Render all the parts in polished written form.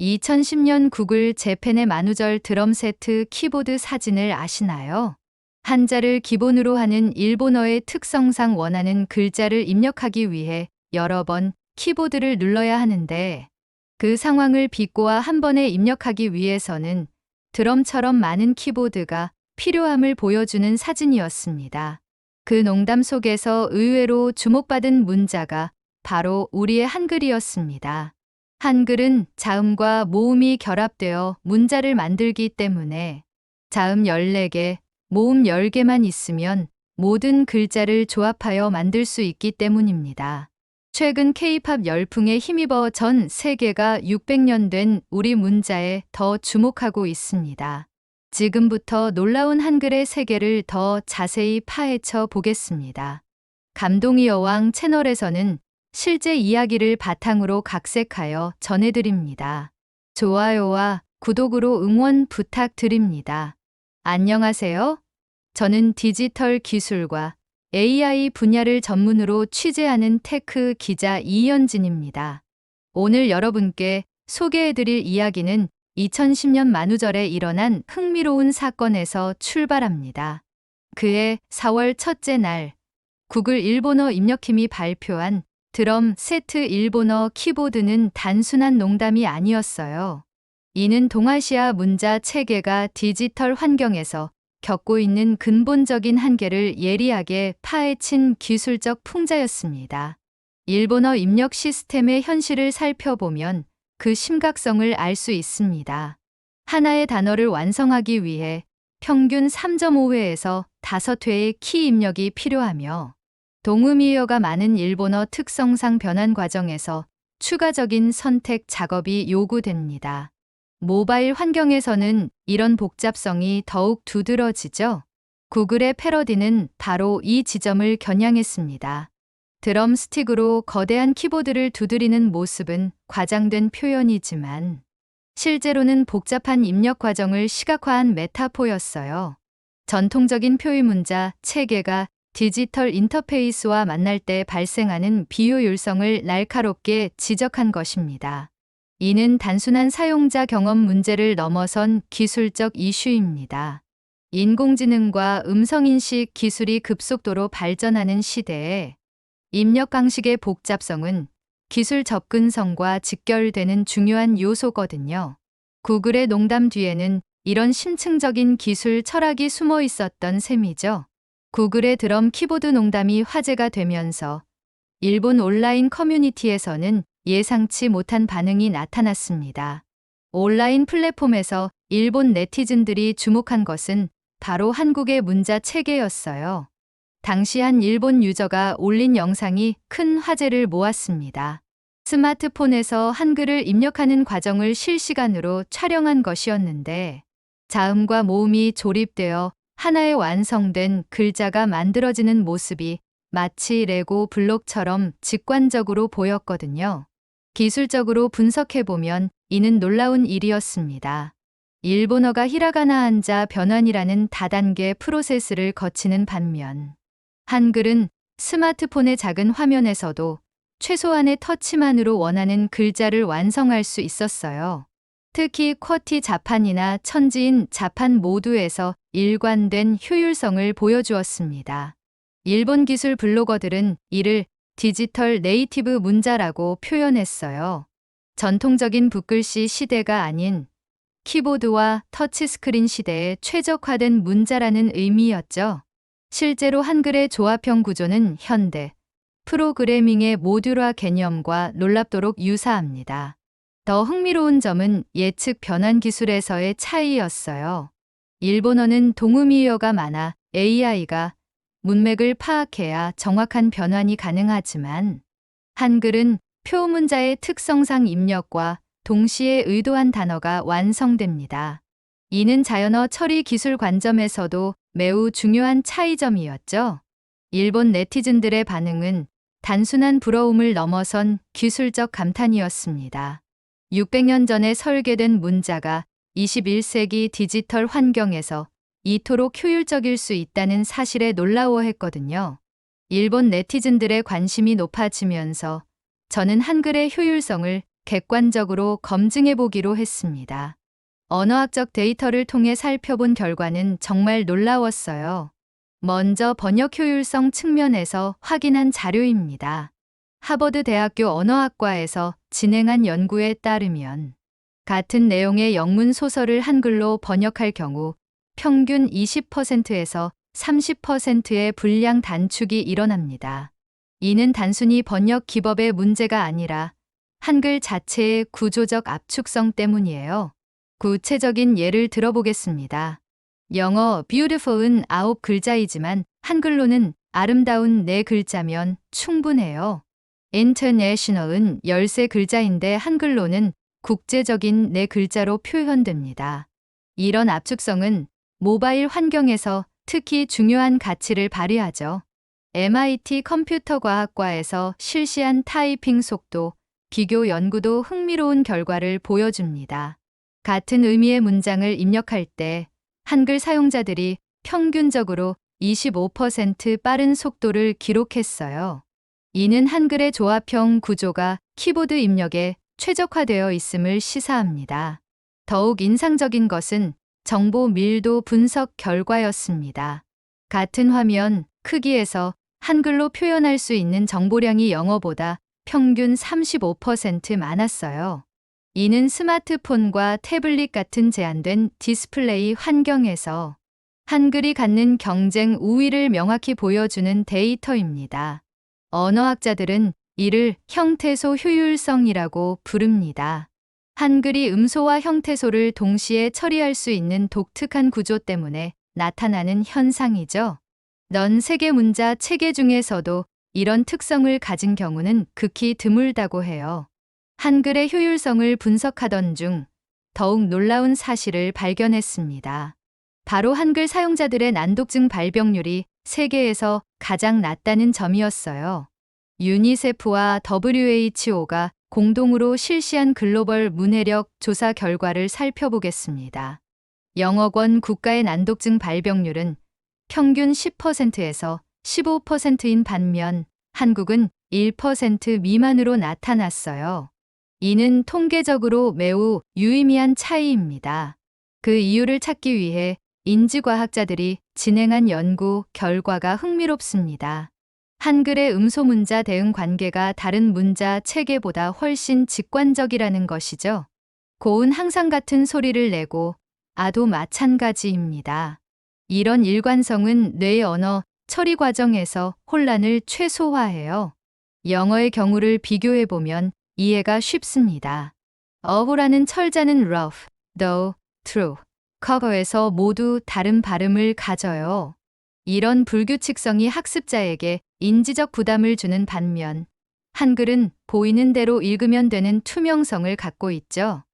2010년 구글 재팬의 만우절 드럼 세트 키보드 사진을 아시나요? 한자를 기본으로 하는 일본어의 특성상 원하는 글자를 입력하기 위해 여러 번 키보드를 눌러야 하는데 그 상황을 비꼬아 한 번에 입력하기 위해서는 드럼처럼 많은 키보드가 필요함을 보여주는 사진이었습니다. 그 농담 속에서 의외로 주목받은 문자가 바로 우리의 한글이었습니다. 한글은 자음과 모음이 결합되어 문자를 만들기 때문에 자음 14개, 모음 10개만 있으면 모든 글자를 조합하여 만들 수 있기 때문입니다. 최근 K-팝 열풍에 힘입어 전 세계가 600년 된 우리 문자에 더 주목하고 있습니다. 지금부터 놀라운 한글의 세계를 더 자세히 파헤쳐 보겠습니다. 감동의 여왕 채널에서는 실제 이야기를 바탕으로 각색하여 전해드립니다. 좋아요와 구독으로 응원 부탁드립니다. 안녕하세요. 저는 디지털 기술과 AI 분야를 전문으로 취재하는 테크 기자 이현진입니다. 오늘 여러분께 소개해드릴 이야기는 2010년 만우절에 일어난 흥미로운 사건에서 출발합니다. 그해 4월 첫째 날, 구글 일본어 입력팀이 발표한 드럼 세트 일본어 키보드는 단순한 농담이 아니었어요. 이는 동아시아 문자 체계가 디지털 환경에서 겪고 있는 근본적인 한계를 예리하게 파헤친 기술적 풍자였습니다. 일본어 입력 시스템의 현실을 살펴보면 그 심각성을 알 수 있습니다. 하나의 단어를 완성하기 위해 평균 3.5회에서 5회의 키 입력이 필요하며 동음이어가 많은 일본어 특성상 변환 과정에서 추가적인 선택 작업이 요구됩니다. 모바일 환경에서는 이런 복잡성이 더욱 두드러지죠. 구글의 패러디는 바로 이 지점을 겨냥했습니다. 드럼 스틱으로 거대한 키보드를 두드리는 모습은 과장된 표현이지만 실제로는 복잡한 입력 과정을 시각화한 메타포였어요. 전통적인 표의 문자 체계가 디지털 인터페이스와 만날 때 발생하는 비효율성을 날카롭게 지적한 것입니다. 이는 단순한 사용자 경험 문제를 넘어선 기술적 이슈입니다. 인공지능과 음성인식 기술이 급속도로 발전하는 시대에 입력 방식의 복잡성은 기술 접근성과 직결되는 중요한 요소거든요. 구글의 농담 뒤에는 이런 심층적인 기술 철학이 숨어 있었던 셈이죠. 구글의 드럼 키보드 농담이 화제가 되면서 일본 온라인 커뮤니티에서는 예상치 못한 반응이 나타났습니다. 온라인 플랫폼에서 일본 네티즌들이 주목한 것은 바로 한국의 문자 체계였어요. 당시 한 일본 유저가 올린 영상이 큰 화제를 모았습니다. 스마트폰에서 한글을 입력하는 과정을 실시간으로 촬영한 것이었는데 자음과 모음이 조립되어 하나의 완성된 글자가 만들어지는 모습이 마치 레고 블록처럼 직관적으로 보였거든요. 기술적으로 분석해보면 이는 놀라운 일이었습니다. 일본어가 히라가나 한자 변환이라는 다단계 프로세스를 거치는 반면 한글은 스마트폰의 작은 화면에서도 최소한의 터치만으로 원하는 글자를 완성할 수 있었어요. 특히 쿼티 자판이나 천지인 자판 모두에서 일관된 효율성을 보여주었습니다. 일본 기술 블로거들은 이를 디지털 네이티브 문자라고 표현했어요. 전통적인 붓글씨 시대가 아닌 키보드와 터치스크린 시대에 최적화된 문자라는 의미였죠. 실제로 한글의 조합형 구조는 현대 프로그래밍의 모듈화 개념과 놀랍도록 유사합니다. 더 흥미로운 점은 예측 변환 기술에서의 차이였어요. 일본어는 동음이어가 많아 AI가 문맥을 파악해야 정확한 변환이 가능하지만 한글은 표문자의 특성상 입력과 동시에 의도한 단어가 완성됩니다. 이는 자연어 처리 기술 관점에서도 매우 중요한 차이점이었죠. 일본 네티즌들의 반응은 단순한 부러움을 넘어선 기술적 감탄이었습니다. 600년 전에 설계된 문자가 21세기 디지털 환경에서 이토록 효율적일 수 있다는 사실에 놀라워했거든요. 일본 네티즌들의 관심이 높아지면서 저는 한글의 효율성을 객관적으로 검증해 보기로 했습니다. 언어학적 데이터를 통해 살펴본 결과는 정말 놀라웠어요. 먼저 번역 효율성 측면에서 확인한 자료입니다. 하버드 대학교 언어학과에서 진행한 연구에 따르면 같은 내용의 영문 소설을 한글로 번역할 경우 평균 20%에서 30%의 분량 단축이 일어납니다. 이는 단순히 번역 기법의 문제가 아니라 한글 자체의 구조적 압축성 때문이에요. 구체적인 예를 들어보겠습니다. 영어 beautiful은 9글자이지만 한글로는 아름다운 4글자면 충분해요. international은 13글자인데 한글로는 국제적인 4글자로 표현됩니다. 이런 압축성은 모바일 환경에서 특히 중요한 가치를 발휘하죠. MIT 컴퓨터과학과에서 실시한 타이핑 속도 비교 연구도 흥미로운 결과를 보여줍니다. 같은 의미의 문장을 입력할 때 한글 사용자들이 평균적으로 25% 빠른 속도를 기록했어요. 이는 한글의 조합형 구조가 키보드 입력에 최적화되어 있음을 시사합니다. 더욱 인상적인 것은 정보 밀도 분석 결과였습니다. 같은 화면 크기에서 한글로 표현할 수 있는 정보량이 영어보다 평균 35% 많았어요. 이는 스마트폰과 태블릿 같은 제한된 디스플레이 환경에서 한글이 갖는 경쟁 우위를 명확히 보여주는 데이터입니다. 언어학자들은 이를 형태소 효율성이라고 부릅니다. 한글이 음소와 형태소를 동시에 처리할 수 있는 독특한 구조 때문에 나타나는 현상이죠. 넌 세개 문자 체계 중에서도 이런 특성을 가진 경우는 극히 드물다고 해요. 한글의 효율성을 분석하던 중 더욱 놀라운 사실을 발견했습니다. 바로 한글 사용자들의 난독증 발병률이 세계에서 가장 낮다는 점이었어요. 유니세프와 WHO가 공동으로 실시한 글로벌 문해력 조사 결과를 살펴보겠습니다. 영어권 국가의 난독증 발병률은 평균 10%에서 15%인 반면 한국은 1% 미만으로 나타났어요. 이는 통계적으로 매우 유의미한 차이입니다. 그 이유를 찾기 위해 인지과학자들이 진행한 연구 결과가 흥미롭습니다. 한글의 음소문자 대응 관계가 다른 문자 체계보다 훨씬 직관적이라는 것이죠. 고은 항상 같은 소리를 내고 아도 마찬가지입니다. 이런 일관성은 뇌의 언어 처리 과정에서 혼란을 최소화해요. 영어의 경우를 비교해보면 이해가 쉽습니다. 어후라는 철자는 rough, though, true, cover에서 모두 다른 발음을 가져요. 이런 불규칙성이 학습자에게 인지적 부담을 주는 반면 한글은 보이는 대로 읽으면 되는 투명성을 갖고 있죠.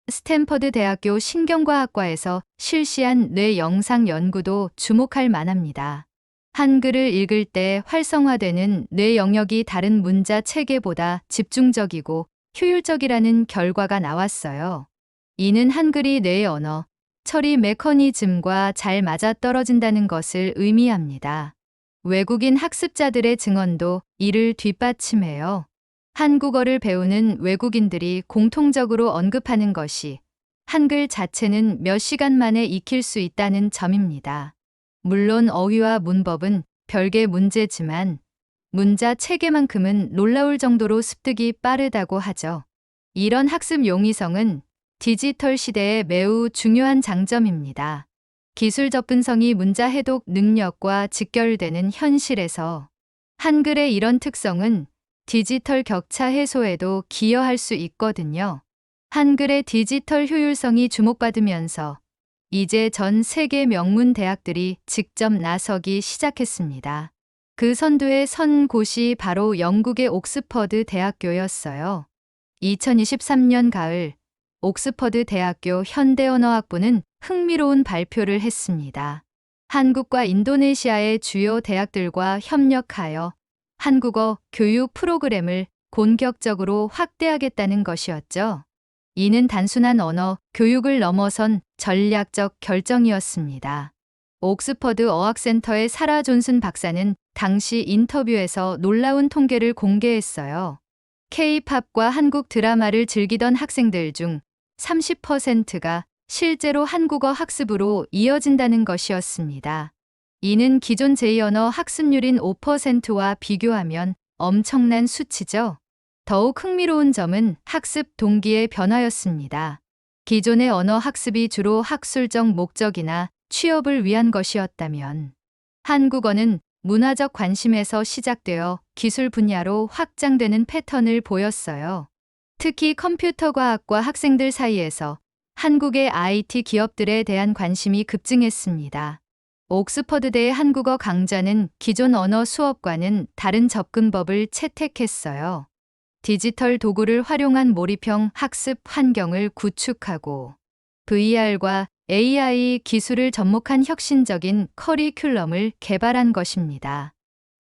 스탠퍼드 대학교 신경과학과에서 실시한 뇌 영상 연구도 주목할 만합니다. 한글을 읽을 때 활성화되는 뇌 영역이 다른 문자 체계보다 집중적이고 효율적이라는 결과가 나왔어요. 이는 한글이 뇌의 언어 처리 메커니즘과 잘 맞아떨어진다는 것을 의미합니다. 외국인 학습자들의 증언도 이를 뒷받침해요. 한국어를 배우는 외국인들이 공통적으로 언급하는 것이 한글 자체는 몇 시간 만에 익힐 수 있다는 점입니다. 물론 어휘와 문법은 별개 문제지만 문자 체계만큼은 놀라울 정도로 습득이 빠르다고 하죠. 이런 학습 용이성은 디지털 시대에 매우 중요한 장점입니다. 기술 접근성이 문자 해독 능력과 직결되는 현실에서 한글의 이런 특성은 디지털 격차 해소에도 기여할 수 있거든요. 한글의 디지털 효율성이 주목받으면서 이제 전 세계 명문 대학들이 직접 나서기 시작했습니다. 그 선두에 선 곳이 바로 영국의 옥스퍼드 대학교였어요. 2023년 가을 옥스퍼드 대학교 현대언어학부는 흥미로운 발표를 했습니다. 한국과 인도네시아의 주요 대학들과 협력하여 한국어 교육 프로그램을 본격적으로 확대하겠다는 것이었죠. 이는 단순한 언어 교육을 넘어선 전략적 결정이었습니다. 옥스퍼드 어학센터의 사라 존슨 박사는 당시 인터뷰에서 놀라운 통계를 공개했어요. K-팝과 한국 드라마를 즐기던 학생들 중 30%가 실제로 한국어 학습으로 이어진다는 것이었습니다. 이는 기존 제2언어 학습률인 5%와 비교하면 엄청난 수치죠. 더욱 흥미로운 점은 학습 동기의 변화였습니다. 기존의 언어 학습이 주로 학술적 목적이나 취업을 위한 것이었다면 한국어는 문화적 관심에서 시작되어 기술 분야로 확장되는 패턴을 보였어요. 특히 컴퓨터 과학과 학생들 사이에서 한국의 IT 기업들에 대한 관심이 급증했습니다. 옥스퍼드대의 한국어 강좌는 기존 언어 수업과는 다른 접근법을 채택했어요. 디지털 도구를 활용한 몰입형 학습 환경을 구축하고 VR과 AI 기술을 접목한 혁신적인 커리큘럼을 개발한 것입니다.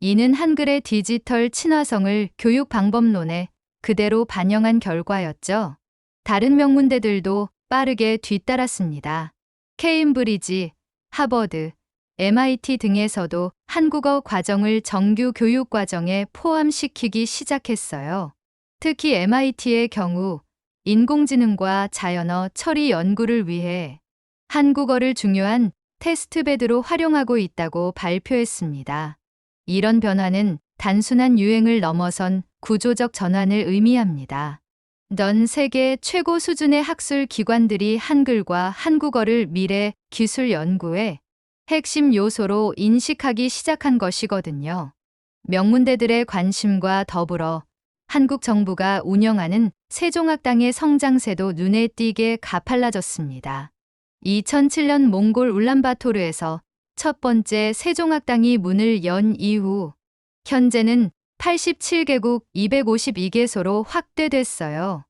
이는 한글의 디지털 친화성을 교육 방법론에 그대로 반영한 결과였죠. 다른 명문대들도 빠르게 뒤따랐습니다. 케임브리지, 하버드, MIT 등에서도 한국어 과정을 정규 교육 과정에 포함시키기 시작했어요. 특히 MIT의 경우 인공지능과 자연어 처리 연구를 위해 한국어를 중요한 테스트베드로 활용하고 있다고 발표했습니다. 이런 변화는 단순한 유행을 넘어선 구조적 전환을 의미합니다. 전 세계 최고 수준의 학술 기관들이 한글과 한국어를 미래 기술 연구의 핵심 요소로 인식하기 시작한 것이거든요. 명문대들의 관심과 더불어 한국 정부가 운영하는 세종학당의 성장세도 눈에 띄게 가팔라졌습니다. 2007년 몽골 울란바토르에서 첫 번째 세종학당이 문을 연 이후 현재는 87개국 252개소로 확대됐어요.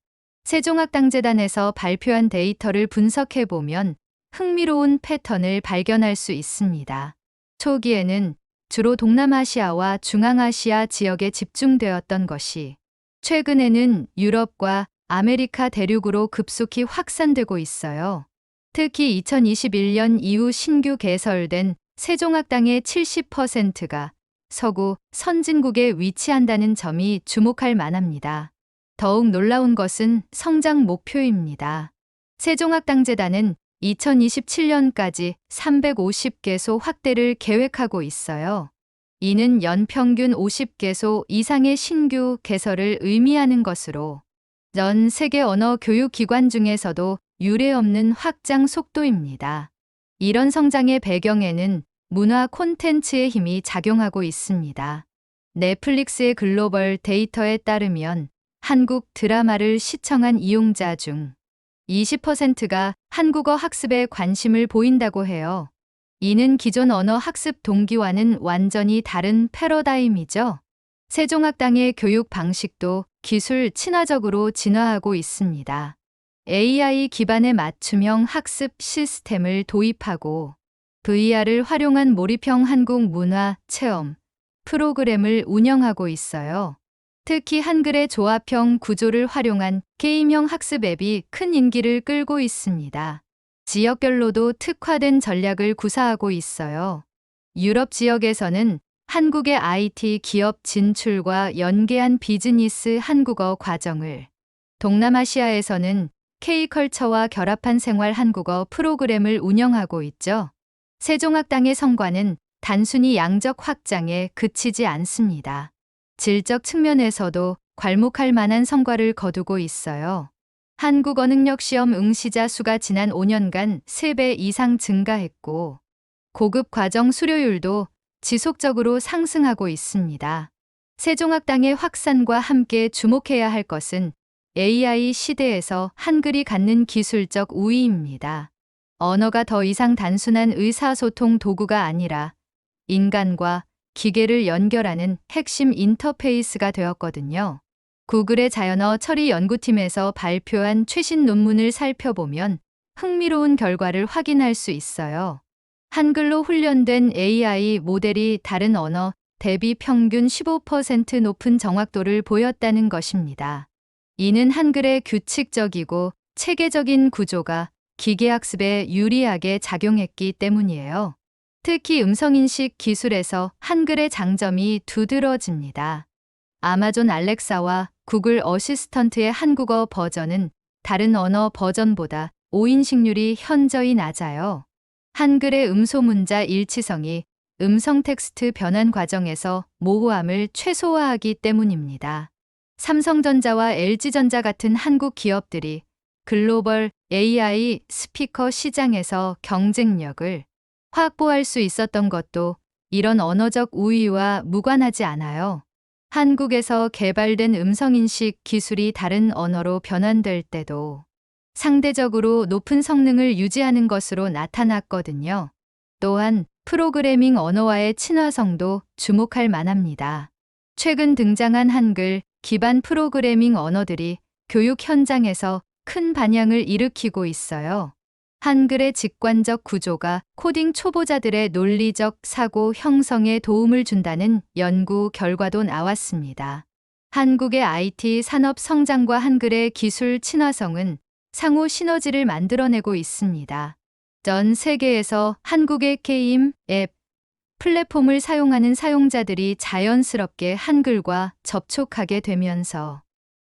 세종학당재단에서 발표한 데이터를 분석해보면 흥미로운 패턴을 발견할 수 있습니다. 초기에는 주로 동남아시아와 중앙아시아 지역에 집중되었던 것이 최근에는 유럽과 아메리카 대륙으로 급속히 확산되고 있어요. 특히 2021년 이후 신규 개설된 세종학당의 70%가 서구 선진국에 위치한다는 점이 주목할 만합니다. 더욱 놀라운 것은 성장 목표입니다. 세종학당재단은 2027년까지 350개소 확대를 계획하고 있어요. 이는 연평균 50개소 이상의 신규 개설을 의미하는 것으로 전 세계 언어 교육 기관 중에서도 유례없는 확장 속도입니다. 이런 성장의 배경에는 문화 콘텐츠의 힘이 작용하고 있습니다. 넷플릭스의 글로벌 데이터에 따르면 한국 드라마를 시청한 이용자 중 20%가 한국어 학습에 관심을 보인다고 해요. 이는 기존 언어 학습 동기와는 완전히 다른 패러다임이죠. 세종학당의 교육 방식도 기술 친화적으로 진화하고 있습니다. AI 기반의 맞춤형 학습 시스템을 도입하고 VR을 활용한 몰입형 한국 문화 체험 프로그램을 운영하고 있어요. 특히 한글의 조합형 구조를 활용한 게임형 학습 앱이 큰 인기를 끌고 있습니다. 지역별로도 특화된 전략을 구사하고 있어요. 유럽 지역에서는 한국의 IT 기업 진출과 연계한 비즈니스 한국어 과정을, 동남아시아에서는 K컬처와 결합한 생활 한국어 프로그램을 운영하고 있죠. 세종학당의 성과는 단순히 양적 확장에 그치지 않습니다. 질적 측면에서도 괄목할 만한 성과를 거두고 있어요. 한국어 능력 시험 응시자 수가 지난 5년간 3배 이상 증가했고, 고급 과정 수료율도 지속적으로 상승하고 있습니다. 세종학당의 확산과 함께 주목해야 할 것은 AI 시대에서 한글이 갖는 기술적 우위입니다. 언어가 더 이상 단순한 의사소통 도구가 아니라 인간과 기계를 연결하는 핵심 인터페이스가 되었거든요. 구글의 자연어 처리 연구팀에서 발표한 최신 논문을 살펴보면 흥미로운 결과를 확인할 수 있어요. 한글로 훈련된 AI 모델이 다른 언어 대비 평균 15% 높은 정확도를 보였다는 것입니다. 이는 한글의 규칙적이고 체계적인 구조가 기계학습에 유리하게 작용했기 때문이에요. 특히 음성인식 기술에서 한글의 장점이 두드러집니다. 아마존 알렉사와 구글 어시스턴트의 한국어 버전은 다른 언어 버전보다 오인식률이 현저히 낮아요. 한글의 음소 문자 일치성이 음성 텍스트 변환 과정에서 모호함을 최소화하기 때문입니다. 삼성전자와 LG전자 같은 한국 기업들이 글로벌 AI 스피커 시장에서 경쟁력을 확보할 수 있었던 것도 이런 언어적 우위와 무관하지 않아요. 한국에서 개발된 음성인식 기술이 다른 언어로 변환될 때도 상대적으로 높은 성능을 유지하는 것으로 나타났거든요. 또한 프로그래밍 언어와의 친화성도 주목할 만합니다. 최근 등장한 한글 기반 프로그래밍 언어들이 교육 현장에서 큰 반향을 일으키고 있어요. 한글의 직관적 구조가 코딩 초보자들의 논리적 사고 형성에 도움을 준다는 연구 결과도 나왔습니다. 한국의 IT 산업 성장과 한글의 기술 친화성은 상호 시너지를 만들어내고 있습니다. 전 세계에서 한국의 게임, 앱, 플랫폼을 사용하는 사용자들이 자연스럽게 한글과 접촉하게 되면서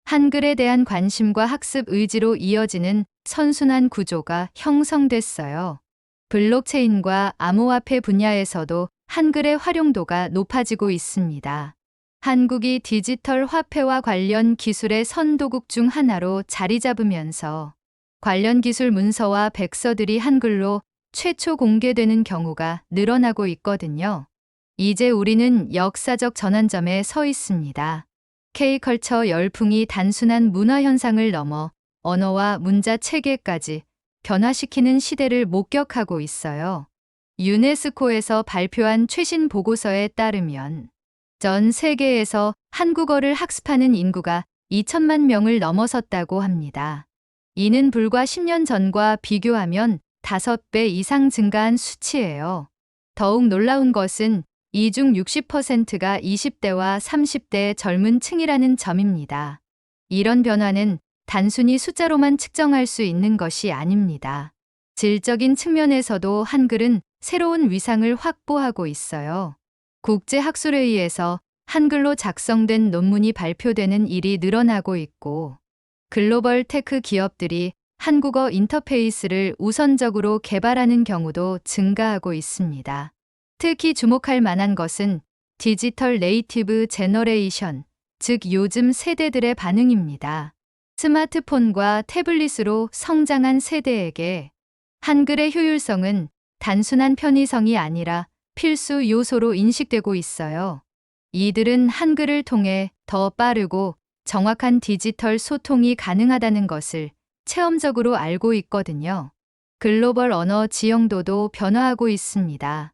한글에 대한 관심과 학습 의지로 이어지는 선순환 구조가 형성됐어요. 블록체인과 암호화폐 분야에서도 한글의 활용도가 높아지고 있습니다. 한국이 디지털 화폐와 관련 기술의 선도국 중 하나로 자리 잡으면서 관련 기술 문서와 백서들이 한글로 최초 공개되는 경우가 늘어나고 있거든요. 이제 우리는 역사적 전환점에 서 있습니다. K컬처 열풍이 단순한 문화 현상을 넘어 언어와 문자 체계까지 변화시키는 시대를 목격하고 있어요. 유네스코에서 발표한 최신 보고서에 따르면 전 세계에서 한국어를 학습하는 인구가 2천만 명을 넘어섰다고 합니다. 이는 불과 10년 전과 비교하면 5배 이상 증가한 수치예요. 더욱 놀라운 것은 이 중 60%가 20대와 30대 젊은 층이라는 점입니다. 이런 변화는 단순히 숫자로만 측정할 수 있는 것이 아닙니다. 질적인 측면에서도 한글은 새로운 위상을 확보하고 있어요. 국제학술회의에서 한글로 작성된 논문이 발표되는 일이 늘어나고 있고, 글로벌 테크 기업들이 한국어 인터페이스를 우선적으로 개발하는 경우도 증가하고 있습니다. 특히 주목할 만한 것은 디지털 네이티브 제너레이션, 즉 요즘 세대들의 반응입니다. 스마트폰과 태블릿으로 성장한 세대에게 한글의 효율성은 단순한 편의성이 아니라 필수 요소로 인식되고 있어요. 이들은 한글을 통해 더 빠르고 정확한 디지털 소통이 가능하다는 것을 체험적으로 알고 있거든요. 글로벌 언어 지형도도 변화하고 있습니다.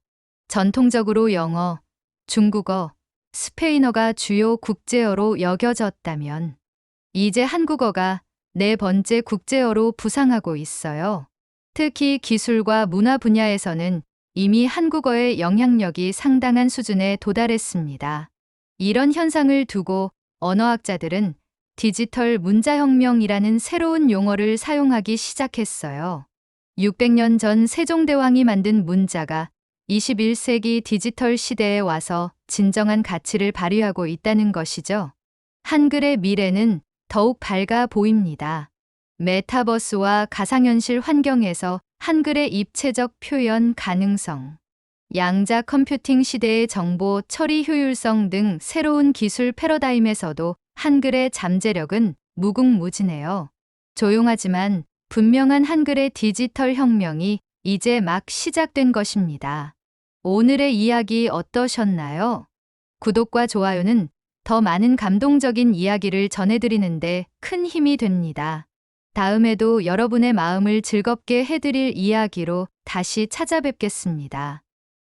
전통적으로 영어, 중국어, 스페인어가 주요 국제어로 여겨졌다면 이제 한국어가 네 번째 국제어로 부상하고 있어요. 특히 기술과 문화 분야에서는 이미 한국어의 영향력이 상당한 수준에 도달했습니다. 이런 현상을 두고 언어학자들은 디지털 문자혁명이라는 새로운 용어를 사용하기 시작했어요. 600년 전 세종대왕이 만든 문자가 21세기 디지털 시대에 와서 진정한 가치를 발휘하고 있다는 것이죠. 한글의 미래는 더욱 밝아 보입니다. 메타버스와 가상현실 환경에서 한글의 입체적 표현 가능성, 양자 컴퓨팅 시대의 정보 처리 효율성 등 새로운 기술 패러다임에서도 한글의 잠재력은 무궁무진해요. 조용하지만 분명한 한글의 디지털 혁명이 이제 막 시작된 것입니다. 오늘의 이야기 어떠셨나요? 구독과 좋아요는 더 많은 감동적인 이야기를 전해드리는데 큰 힘이 됩니다. 다음에도 여러분의 마음을 즐겁게 해드릴 이야기로 다시 찾아뵙겠습니다.